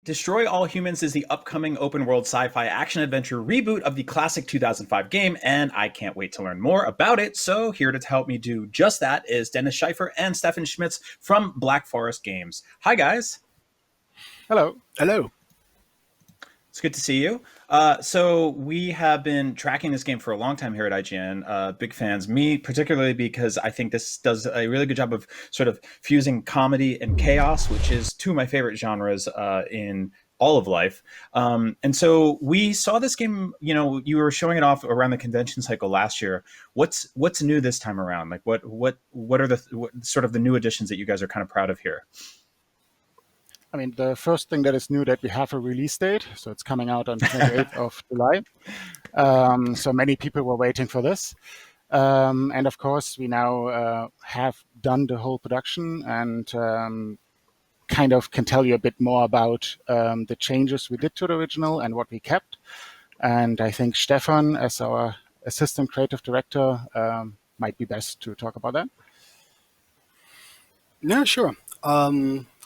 Destroy All Humans is the upcoming open world sci fi action adventure reboot of the classic 2005 game, and I can't wait to learn more about it. So, here to help me do just that is Dennis Schleifer and Stefan Schmitz from Black Forest Games. Hi, guys. Hello. Hello. It's good to see you. So we have been tracking this game for a long time here at IGN. Big fans, me particularly, because I think this does a really good job of sort of fusing comedy and chaos, which is two of my favorite genres in all of life. And so we saw this game. You know, you were showing it off around the convention cycle last year. What's new this time around? Like, what are the sort of the new additions that you guys are kind of proud of here? I mean, the first thing that is new that we have a release date, so it's coming out on 28th of July. So many people were waiting for this. And of course, we now have done the whole production and kind of can tell you a bit more about the changes we did to the original and what we kept. And I think Stefan, as our assistant creative director, might be best to talk about that. Yeah, sure.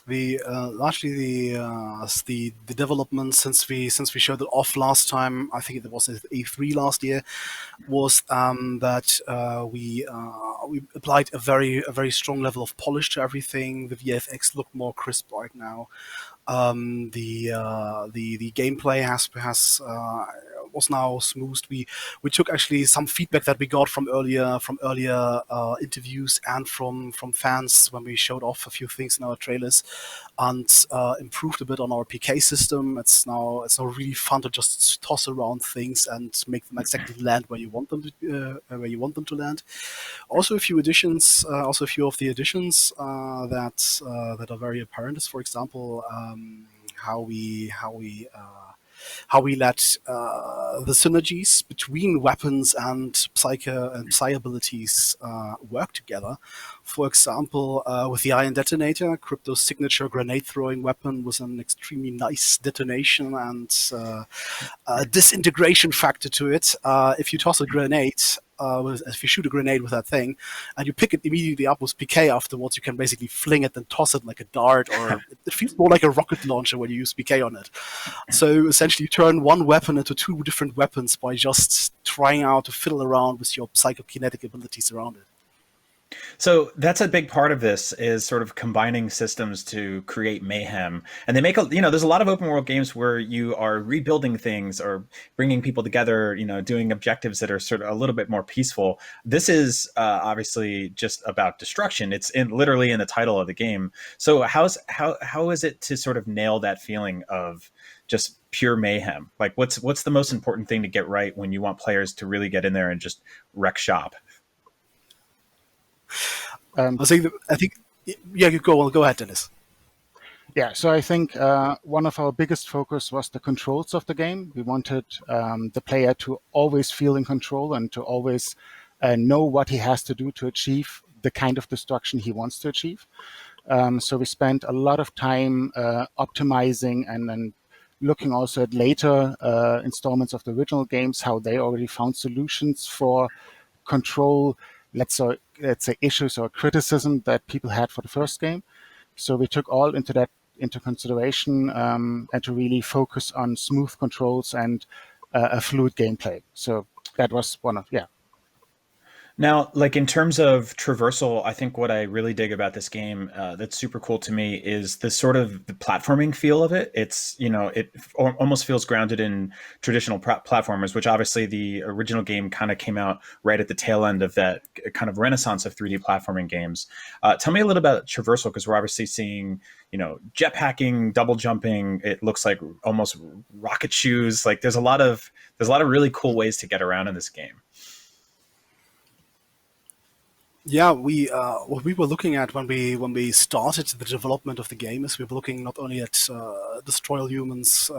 Largely the development since we showed it off last time, I think it was at E3 last year, was that we applied a very strong level of polish to everything. The VFX look more crisp right now. The gameplay was now smoothed. We took actually some feedback that we got from earlier interviews and from fans when we showed off a few things in our trailers, and improved a bit on our PK system. It's now really fun to just toss around things and make them exactly land where you want them to land. Also, a few of the additions that are very apparent is, for example, how we let the synergies between weapons and psi abilities work together. For example, with the Iron Detonator, Crypto's signature grenade-throwing weapon was an extremely nice detonation and disintegration factor to it. If you toss a grenade, if you shoot a grenade with that thing, and you pick it immediately up with PK afterwards, you can basically fling it and toss it like a dart, or it feels more like a rocket launcher when you use PK on it. So essentially, you turn one weapon into two different weapons by just trying out to fiddle around with your psychokinetic abilities around it. So that's a big part of this, is sort of combining systems to create mayhem. And they make there's a lot of open world games where you are rebuilding things or bringing people together, doing objectives that are sort of a little bit more peaceful. This is obviously just about destruction. It's literally in the title of the game. So how is it to sort of nail that feeling of just pure mayhem? Like what's the most important thing to get right when you want players to really get in there and just wreck shop? I think, yeah, you go ahead, Dennis. Yeah, so I think one of our biggest focus was the controls of the game. We wanted the player to always feel in control and to always know what he has to do to achieve the kind of destruction he wants to achieve. So we spent a lot of time optimizing and then looking also at later installments of the original games, how they already found solutions for control, let's say issues or criticism that people had for the first game. So we took all into consideration and to really focus on smooth controls and a fluid gameplay. So that was Now, like in terms of traversal, I think what I really dig about this game that's super cool to me is the sort of the platforming feel of it. It's, it almost feels grounded in traditional platformers, which obviously the original game kind of came out right at the tail end of that kind of renaissance of 3D platforming games. Tell me a little about traversal, because we're obviously seeing, jetpacking, double jumping. It looks like almost rocket shoes. Like there's a lot of really cool ways to get around in this game. Yeah, what we were looking at when we started the development of the game is we were looking not only at Destroy All Humans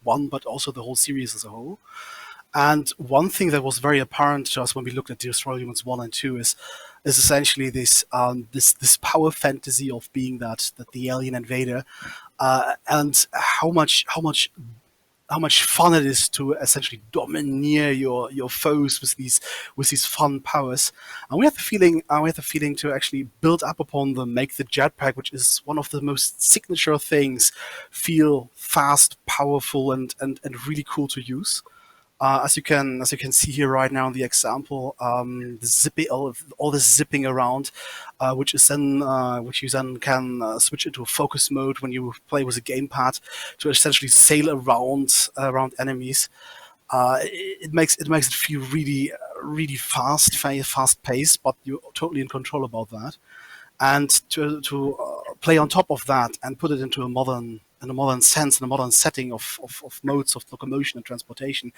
1, but also the whole series as a whole. And one thing that was very apparent to us when we looked at Destroy All Humans 1 and 2 is essentially this power fantasy of being that the alien invader, and how much much fun it is to essentially domineer your foes with these fun powers. And we had the feeling to actually build up upon them, make the jetpack, which is one of the most signature things, feel fast, powerful, and really cool to use. As you can see here right now in the example, all this zipping around, which you then can switch into a focus mode when you play with a gamepad to essentially sail around enemies. It makes it feel really fast paced, but you're totally in control about that. And to play on top of that and put it into a modern sense, in a modern setting of modes of locomotion and transportation,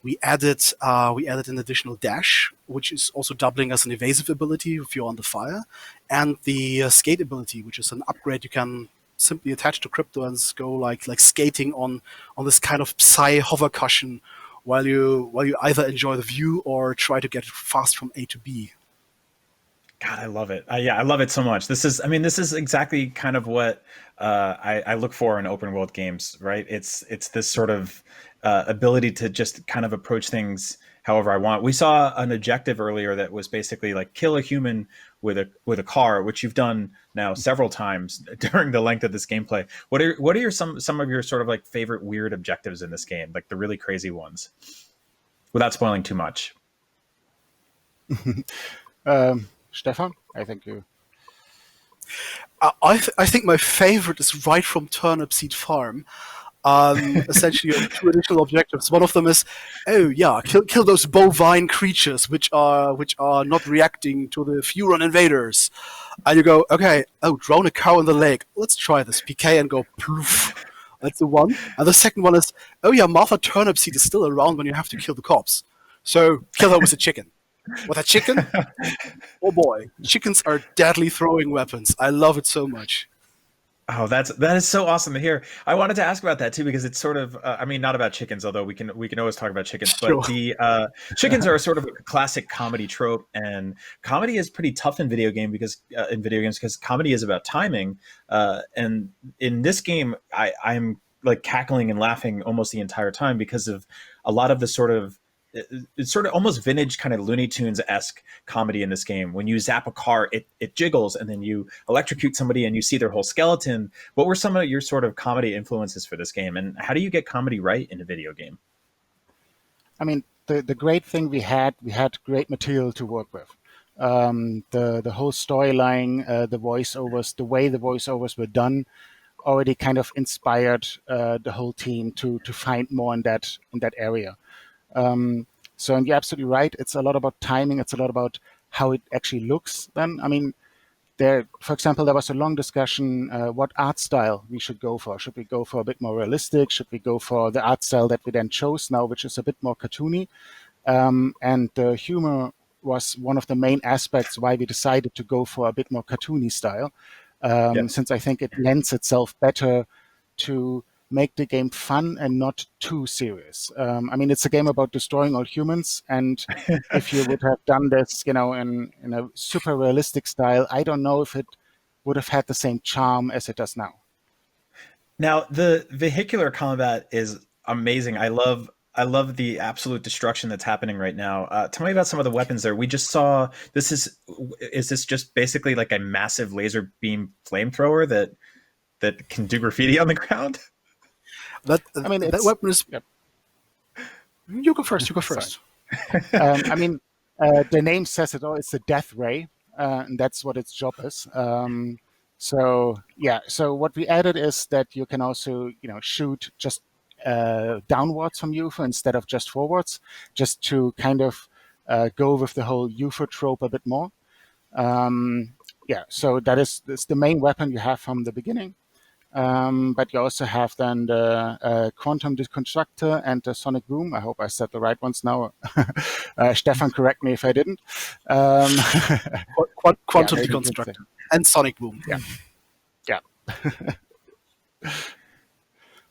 we added an additional dash, which is also doubling as an evasive ability if you're under fire, and the skate ability, which is an upgrade you can simply attach to crypto and go like skating on this kind of psi hover cushion while you either enjoy the view or try to get fast from A to B. God, I love it. Yeah, I love it so much. This is exactly kind of what I look for in open world games, right? It's this sort of ability to just kind of approach things however I want. We saw an objective earlier that was basically like kill a human with a car, which you've done now several times during the length of this gameplay. What are some of your sort of like favorite weird objectives in this game, like the really crazy ones, without spoiling too much? Stefan, I think you. I think my favorite is right from Turnip Seed Farm. Essentially, you have two additional objectives. One of them is, oh yeah, kill those bovine creatures which are not reacting to the Furon invaders. And you go, okay, oh, drown a cow in the lake. Let's try this. PK and go ploof. That's the one. And the second one is, oh yeah, Martha Turnipseed is still around when you have to kill the cops. So kill her with a chicken. With a chicken? Oh boy, chickens are deadly throwing weapons. I love it so much. Oh, that is so awesome to hear. I wanted to ask about that too because it's sort of, not about chickens, although we can always talk about chickens. Sure. But the chickens are sort of a classic comedy trope, and comedy is pretty tough in video games because comedy is about timing. And in this game, I'm like cackling and laughing almost the entire time because of a lot of the it's sort of almost vintage kind of Looney Tunes-esque comedy in this game. When you zap a car, it jiggles, and then you electrocute somebody and you see their whole skeleton. What were some of your sort of comedy influences for this game, and how do you get comedy right in a video game? I mean, the great thing we had great material to work with. The whole storyline, the voiceovers, the way the voiceovers were done, already kind of inspired the whole team to find more in that area. So, and you're absolutely right. It's a lot about timing. It's a lot about how it actually looks. Then, I mean, for example, there was a long discussion what art style we should go for. Should we go for a bit more realistic? Should we go for the art style that we then chose now, which is a bit more cartoony? And the humor was one of the main aspects why we decided to go for a bit more cartoony style, since I think it lends itself better to make the game fun and not too serious. I mean, it's a game about destroying all humans, and if you would have done this, in a super realistic style, I don't know if it would have had the same charm as it does now. Now, the vehicular combat is amazing. I love the absolute destruction that's happening right now. Tell me about some of the weapons there. We just saw is this just basically like a massive laser beam flamethrower that can do graffiti on the ground? That weapon is. Yep. You go first. You go first. I mean, the name says it all. It's a death ray, and that's what its job is. So what we added is that you can also, shoot just downwards from UFO instead of just forwards, just to kind of go with the whole UFO trope a bit more. So that's the main weapon you have from the beginning. But you also have then the quantum deconstructor and the sonic boom. I hope I said the right ones now. Stefan, correct me if I didn't. Quantum deconstructor and sonic boom. Yeah.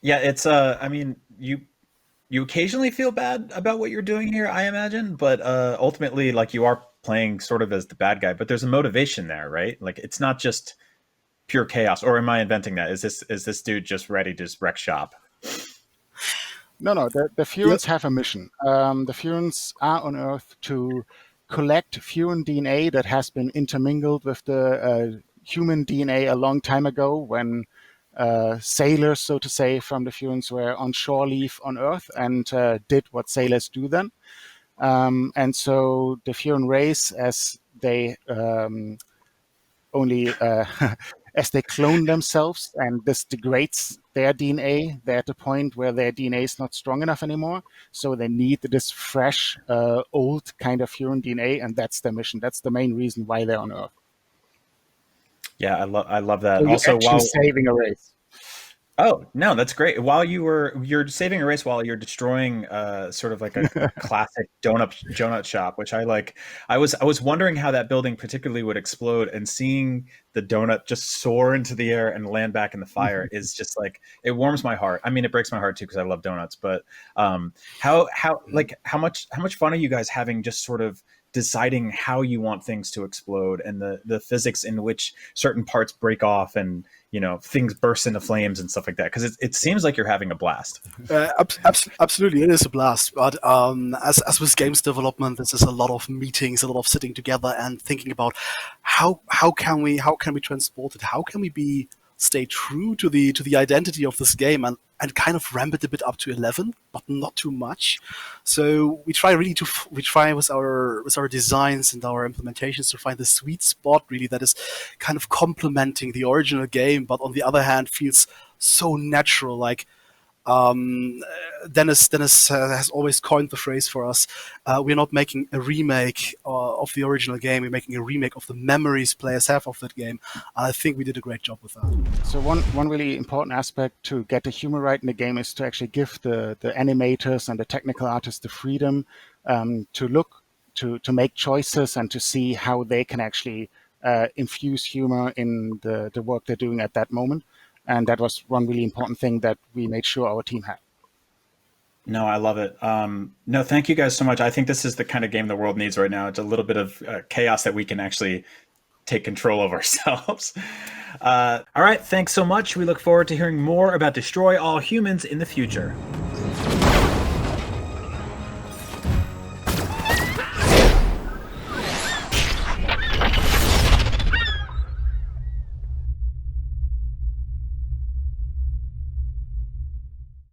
Yeah, it's I mean, you occasionally feel bad about what you're doing here, I imagine, but ultimately, like, you are playing sort of as the bad guy, but there's a motivation there, right? Like, it's not just pure chaos. Or am I inventing that? Is this dude just ready to just wreck shop? No. The Yeah. Furens have a mission. The Furens are on Earth to collect Furen DNA that has been intermingled with the human DNA a long time ago when sailors, so to say, from the Furens were on shore leave on Earth and did what sailors do then. And so the Furen race, as they only as they clone themselves, and this degrades their DNA. They're at the point where their DNA is not strong enough anymore, so they need this fresh, old kind of Furen DNA, and that's their mission. That's the main reason why they're on Earth. Yeah, I love So that. you're Also, actually while saving a race. Oh, no, that's great. While you're saving a race while you're destroying sort of like a classic donut shop, which I like. I was wondering how that building particularly would explode, and seeing the donut just soar into the air and land back in the fire is just like, it warms my heart. I mean, it breaks my heart too because I love donuts, but how much fun are you guys having just sort of deciding how you want things to explode, and the physics in which certain parts break off and things burst into flames and stuff like that, because it seems like you're having a blast. Absolutely, it is a blast. But as with games development, this is a lot of meetings, a lot of sitting together and thinking about how can we transport it, how can we stay true to the identity of this game and kind of ramp it a bit up to 11, but not too much. So we try really we try with our designs and our implementations to find the sweet spot really that is kind of complementing the original game, but on the other hand feels so natural. Like Dennis has always coined the phrase for us. We're not making a remake of the original game. We're making a remake of the memories players have of that game. And I think we did a great job with that. So one really important aspect to get the humor right in the game is to actually give the animators and the technical artists the freedom to look to make choices and to see how they can actually infuse humor in the work they're doing at that moment. And that was one really important thing that we made sure our team had. No, I love it. No, thank you guys so much. I think this is the kind of game the world needs right now. It's a little bit of chaos that we can actually take control of ourselves. All right, thanks so much. We look forward to hearing more about Destroy All Humans in the future.